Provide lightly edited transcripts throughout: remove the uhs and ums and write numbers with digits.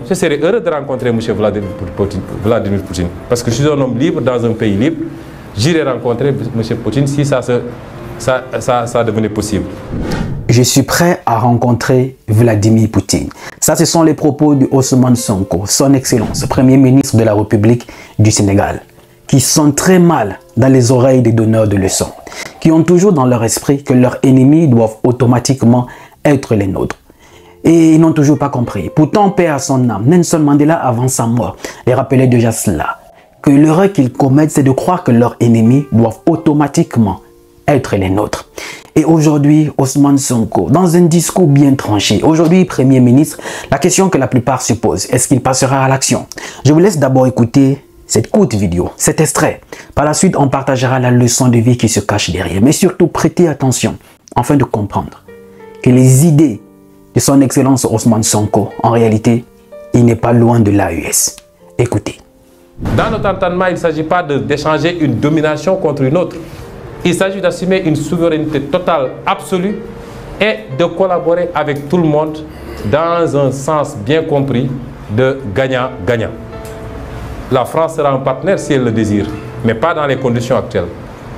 Je serais heureux de rencontrer M. Vladimir Poutine. Parce que je suis un homme libre dans un pays libre. J'irai rencontrer M. Poutine si ça devenait possible. Je suis prêt à rencontrer Vladimir Poutine. Ça, ce sont les propos de Ousmane Sonko, son Excellence, Premier ministre de la République du Sénégal, qui sont très mal dans les oreilles des donneurs de leçons, qui ont toujours dans leur esprit que leurs ennemis doivent automatiquement être les nôtres. Et ils n'ont toujours pas compris. Pourtant, paix à son âme, Nelson Mandela, avant sa mort, les rappelait déjà cela, que l'erreur qu'ils commettent, c'est de croire que leurs ennemis doivent automatiquement être les nôtres. Et aujourd'hui, Ousmane Sonko, dans un discours bien tranché, aujourd'hui Premier ministre, la question que la plupart se posent, est-ce qu'il passera à l'action? Je vous laisse d'abord écouter cette courte vidéo, cet extrait. Par la suite, on partagera la leçon de vie qui se cache derrière. Mais surtout, prêtez attention, afin de comprendre que les idées de son Excellence Ousmane Sonko, en réalité, il n'est pas loin de l'AES. Écoutez. Dans notre entendement, il ne s'agit pas d'échanger une domination contre une autre. Il s'agit d'assumer une souveraineté totale, absolue, et de collaborer avec tout le monde dans un sens bien compris de gagnant-gagnant. La France sera un partenaire si elle le désire, mais pas dans les conditions actuelles.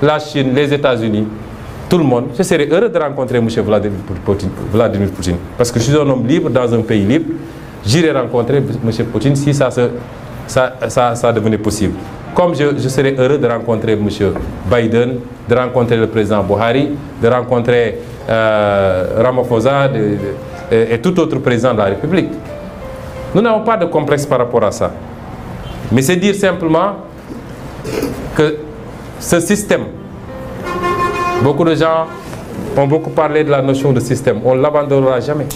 La Chine, les États-Unis, tout le monde. Je serais heureux de rencontrer M. Vladimir Poutine. Parce que je suis un homme libre dans un pays libre. J'irai rencontrer M. Poutine si ça devenait possible. Comme je serais heureux de rencontrer M. Biden, de rencontrer le président Buhari, de rencontrer Ramaphosa et tout autre président de la République. Nous n'avons pas de complexe par rapport à ça. Mais c'est dire simplement que ce système, beaucoup de gens ont beaucoup parlé de la notion de système. On ne l'abandonnera jamais.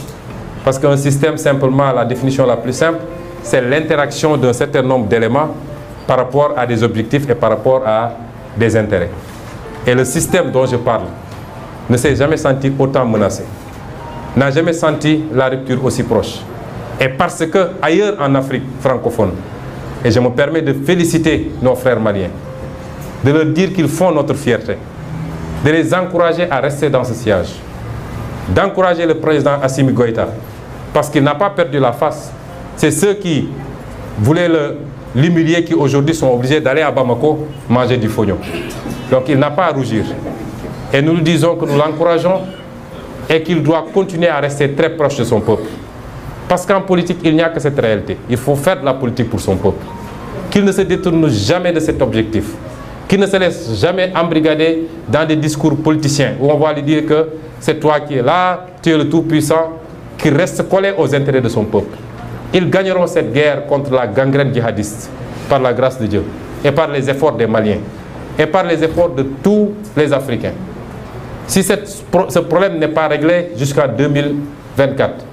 Parce qu'un système, simplement, la définition la plus simple, c'est l'interaction d'un certain nombre d'éléments par rapport à des objectifs et par rapport à des intérêts. Et le système dont je parle ne s'est jamais senti autant menacé, n'a jamais senti la rupture aussi proche. Et parce que ailleurs en Afrique francophone, et je me permets de féliciter nos frères maliens, de leur dire qu'ils font notre fierté, de les encourager à rester dans ce siège, d'encourager le président Assimi Goïta, parce qu'il n'a pas perdu la face. C'est ceux qui voulaient l'humilier qui aujourd'hui sont obligés d'aller à Bamako manger du fognon. Donc il n'a pas à rougir. Et nous lui disons que nous l'encourageons et qu'il doit continuer à rester très proche de son peuple. Parce qu'en politique, il n'y a que cette réalité. Il faut faire de la politique pour son peuple. Qu'il ne se détourne jamais de cet objectif. Qu'il ne se laisse jamais embrigader dans des discours politiciens où on va lui dire que c'est toi qui es là, tu es le tout-puissant, qu'il reste collé aux intérêts de son peuple. Ils gagneront cette guerre contre la gangrène djihadiste par la grâce de Dieu et par les efforts des Maliens et par les efforts de tous les Africains. Si ce problème n'est pas réglé jusqu'en 2024,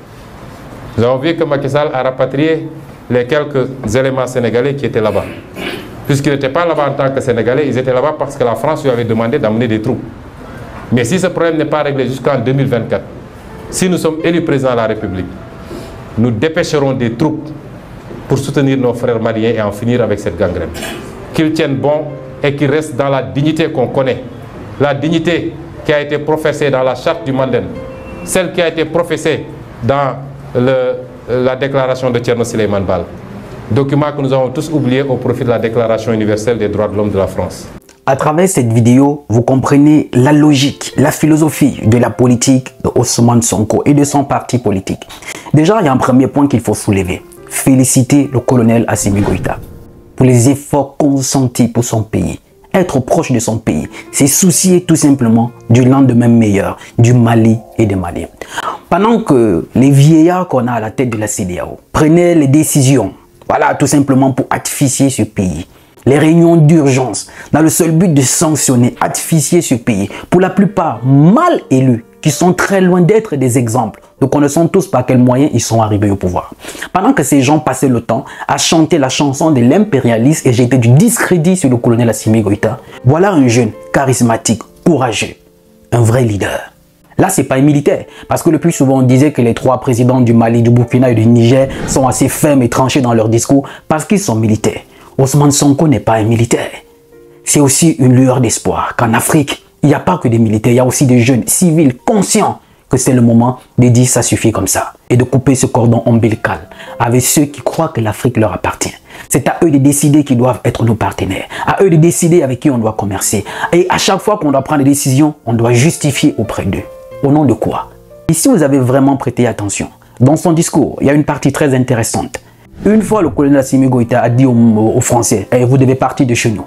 nous avons vu que Macky Sall a rapatrié les quelques éléments sénégalais qui étaient là-bas. Puisqu'ils n'étaient pas là-bas en tant que Sénégalais, ils étaient là-bas parce que la France lui avait demandé d'amener des troupes. Mais si ce problème n'est pas réglé jusqu'en 2024, si nous sommes élus président de la République, nous dépêcherons des troupes pour soutenir nos frères maliens et en finir avec cette gangrène. Qu'ils tiennent bon et qu'ils restent dans la dignité qu'on connaît. La dignité qui a été professée dans la charte du Manden, celle qui a été professée dans la déclaration de Thierno Souleymane Baal. Document que nous avons tous oublié au profit de la Déclaration universelle des droits de l'homme de la France. À travers cette vidéo, vous comprenez la logique, la philosophie de la politique de Ousmane Sonko et de son parti politique. Déjà, il y a un premier point qu'il faut soulever. Féliciter le colonel Assimi Goïta pour les efforts consentis pour son pays. Être proche de son pays, c'est soucier tout simplement du lendemain meilleur du Mali et des Maliens. Pendant que les vieillards qu'on a à la tête de la CEDEAO prenaient les décisions, voilà, tout simplement pour artificier ce pays, les réunions d'urgence, dans le seul but de sanctionner, artificier ce pays, pour la plupart mal élus, qui sont très loin d'être des exemples. Nous connaissons tous par quels moyens ils sont arrivés au pouvoir. Pendant que ces gens passaient le temps à chanter la chanson de l'impérialisme et jeter du discrédit sur le colonel Assimi Goïta, voilà un jeune charismatique, courageux, un vrai leader. Là, c'est pas un militaire, parce que le plus souvent on disait que les trois présidents du Mali, du Burkina et du Niger sont assez fermes et tranchés dans leur discours parce qu'ils sont militaires. Ousmane Sonko n'est pas un militaire. C'est aussi une lueur d'espoir qu'en Afrique, il n'y a pas que des militaires, il y a aussi des jeunes civils conscients que c'est le moment de dire ça suffit comme ça et de couper ce cordon ombilical avec ceux qui croient que l'Afrique leur appartient. C'est à eux de décider qui doivent être nos partenaires, à eux de décider avec qui on doit commercer. Et à chaque fois qu'on doit prendre des décisions, on doit justifier auprès d'eux. Au nom de quoi? Et si vous avez vraiment prêté attention, dans son discours, il y a une partie très intéressante. Une fois, le colonel Assimi Goïta a dit aux Français, hey, vous devez partir de chez nous.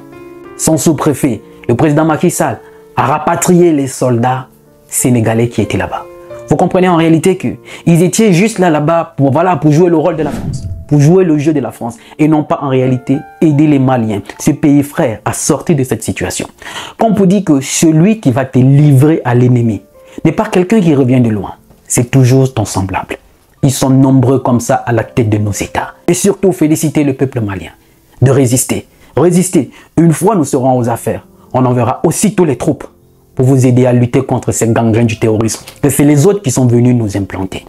Son sous-préfet, le président Macky Sall, a rapatrié les soldats sénégalais qui étaient là-bas. Vous comprenez en réalité qu'ils étaient juste là-bas pour jouer le rôle de la France, pour jouer le jeu de la France et non pas en réalité aider les Maliens, ce pays frère, à sortir de cette situation. Quand on peut dire que celui qui va te livrer à l'ennemi n'est pas quelqu'un qui revient de loin, c'est toujours ton semblable. Ils sont nombreux comme ça à la tête de nos États. Et surtout, féliciter le peuple malien de résister. Résister. Une fois nous serons aux affaires, on enverra aussitôt les troupes pour vous aider à lutter contre ces gangrènes du terrorisme. Et c'est les autres qui sont venus nous implanter.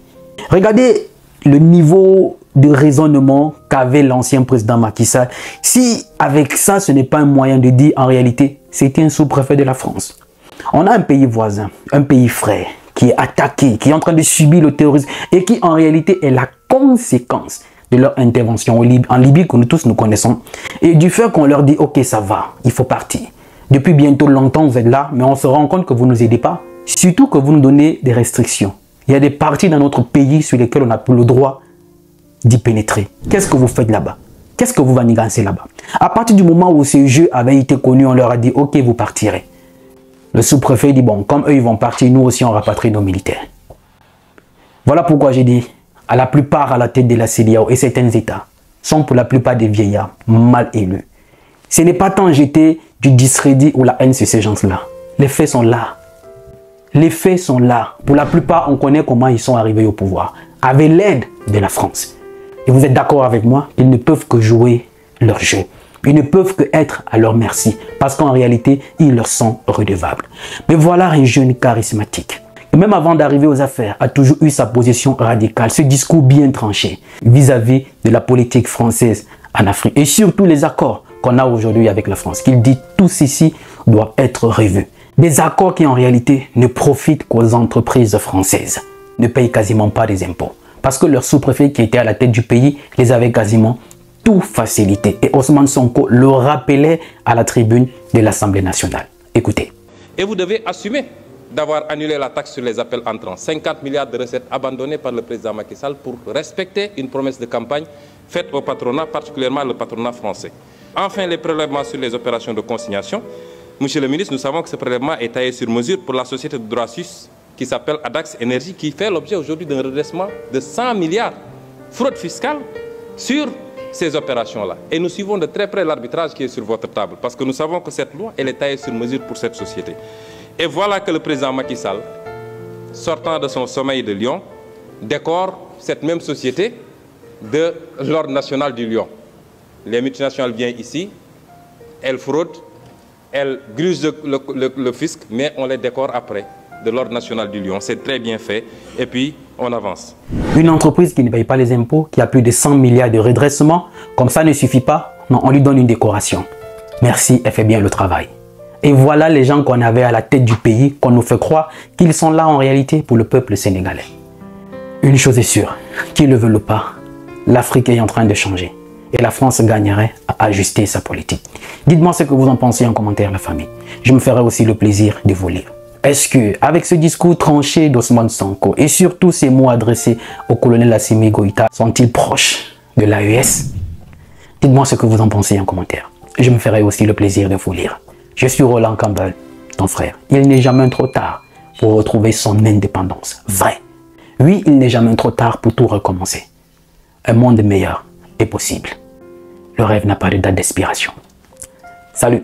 Regardez le niveau de raisonnement qu'avait l'ancien président Macky Sall. Si avec ça, ce n'est pas un moyen de dire en réalité, c'était un sous-préfet de la France. On a un pays voisin, un pays frère, qui est attaqué, qui est en train de subir le terrorisme et qui en réalité est la conséquence de leur intervention en Libye que nous tous nous connaissons. Et du fait qu'on leur dit, ok, ça va, il faut partir. Depuis bientôt longtemps, vous êtes là, mais on se rend compte que vous ne nous aidez pas. Surtout que vous nous donnez des restrictions. Il y a des parties dans notre pays sur lesquelles on n'a plus le droit d'y pénétrer. Qu'est-ce que vous faites là-bas? Qu'est-ce que vous manigancez là-bas? À partir du moment où ce jeu avait été connu, on leur a dit, ok, vous partirez. Le sous-préfet dit, bon, comme eux ils vont partir, nous aussi on rapatrie nos militaires. Voilà pourquoi j'ai dit, à la plupart à la tête de la CEDEAO et certains États sont pour la plupart des vieillards mal élus. Ce n'est pas tant jeter du discrédit ou la haine sur ces gens-là. Les faits sont là. Les faits sont là. Pour la plupart, on connaît comment ils sont arrivés au pouvoir, avec l'aide de la France. Et vous êtes d'accord avec moi, ils ne peuvent que jouer leur jeu. Ils ne peuvent que être à leur merci, parce qu'en réalité, ils leur sont redevables. Mais voilà un jeune charismatique. Et même avant d'arriver aux affaires, a toujours eu sa position radicale, ce discours bien tranché vis-à-vis de la politique française en Afrique. Et surtout les accords qu'on a aujourd'hui avec la France, qu'il dit tout ceci doit être revu. Des accords qui en réalité ne profitent qu'aux entreprises françaises, ne payent quasiment pas des impôts. Parce que leur sous-préfet qui était à la tête du pays les avait quasiment tout facilité. Et Ousmane Sonko le rappelait à la tribune de l'Assemblée nationale. Écoutez. Et vous devez assumer d'avoir annulé la taxe sur les appels entrants. 50 milliards de recettes abandonnées par le président Macky Sall pour respecter une promesse de campagne faite au patronat, particulièrement le patronat français. Enfin, les prélèvements sur les opérations de consignation. Monsieur le ministre, nous savons que ce prélèvement est taillé sur mesure pour la société de droit suisse qui s'appelle Adax Energy, qui fait l'objet aujourd'hui d'un redressement de 100 milliards fraude fiscale sur ces opérations-là. Et nous suivons de très près l'arbitrage qui est sur votre table, parce que nous savons que cette loi, elle est taillée sur mesure pour cette société. Et voilà que le président Macky Sall, sortant de son sommeil de Lyon, décore cette même société de l'ordre national du Lion. Les multinationales viennent ici, elles fraudent, elles grugent le fisc, mais on les décore après de l'ordre national du Lion. C'est très bien fait et puis on avance. Une entreprise qui ne paye pas les impôts, qui a plus de 100 milliards de redressement, comme ça ne suffit pas, non, on lui donne une décoration. Merci, elle fait bien le travail. Et voilà les gens qu'on avait à la tête du pays, qu'on nous fait croire qu'ils sont là en réalité pour le peuple sénégalais. Une chose est sûre, qu'ils ne le veulent pas, l'Afrique est en train de changer. Et la France gagnerait à ajuster sa politique. Dites-moi ce que vous en pensez en commentaire, la famille. Je me ferai aussi le plaisir de vous lire. Est-ce que, avec ce discours tranché d'Ousmane Sonko et surtout ces mots adressés au colonel Assimi Goïta, sont-ils proches de l'AES? Dites-moi ce que vous en pensez en commentaire. Je me ferai aussi le plaisir de vous lire. Je suis Roland Campbell, ton frère. Il n'est jamais trop tard pour retrouver son indépendance. Vrai. Oui, il n'est jamais trop tard pour tout recommencer. Un monde meilleur est possible. Le rêve n'a pas de date d'expiration. Salut!